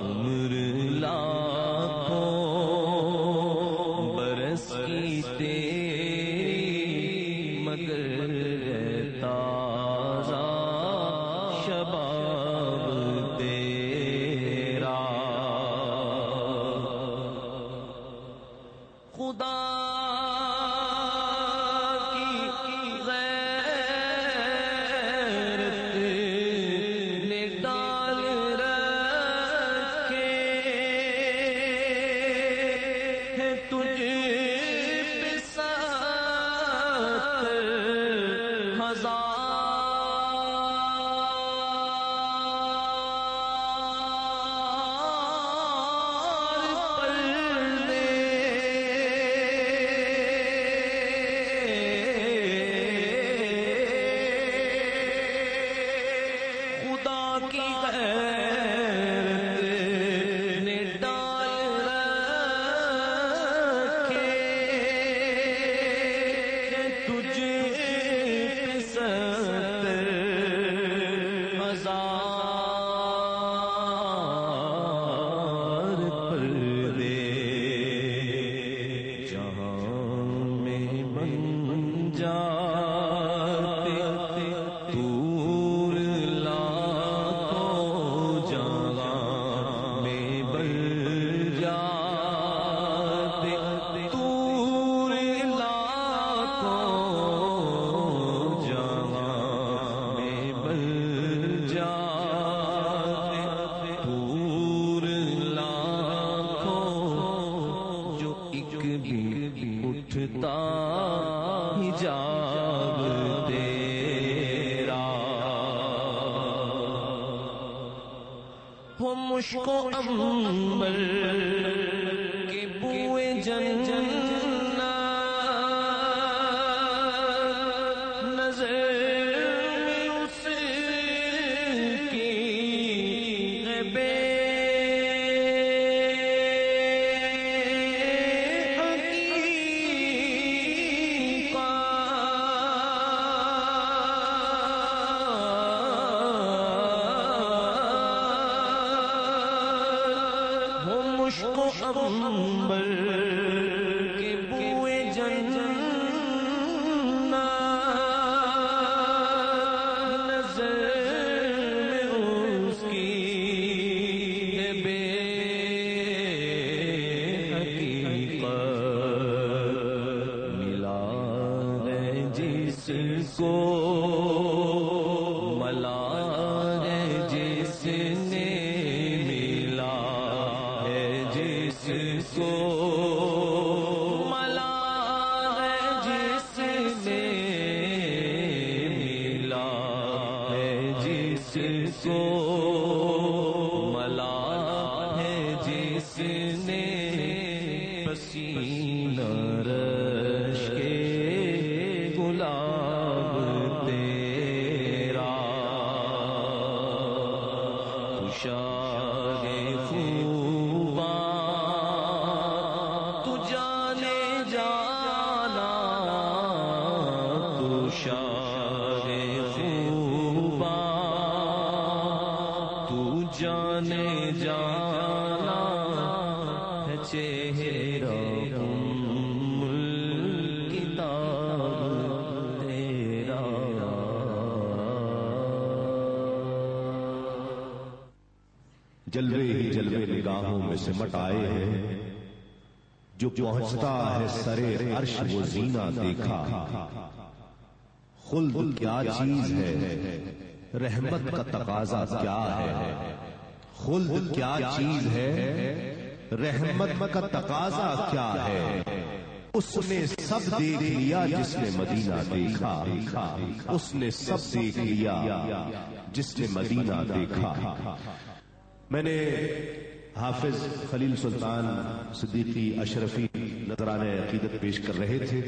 عمر لا مشک و عنبر کے بوئے جنت نظر میں اس کی غیبے مشک و عنبر کے بوئے جنت نظر میں اس کی بے حقیقت ملا ہے جس کو ملا ہے جس نے ملا جس کو ملا ہے جس نے ملا ہے جس کو ملا ہے جس نے پسینہ رش کے گلاب تیرا خوشا شاہ خوباں تو جانے جانا ہے چہرہ ام الکتاب تیرا جلوے ہی جلوے نگاہوں میں سمٹ آئے ہیں جو پہنچتا ہے سرے عرش وہ زینہ دیکھا خلد کیا چیز ہے رحمت کا تقاضا کیا ہے خلد کیا چیز ہے رحمت کا تقاضا کیا ہے اس نے سب دیکھ لیا جس نے مدینہ دیکھا اس نے سب دیکھ لیا جس نے مدینہ دیکھا میں نے حافظ خلیل سلطان صدیقی اشرفی نذرانہ عقیدت پیش کر رہے تھے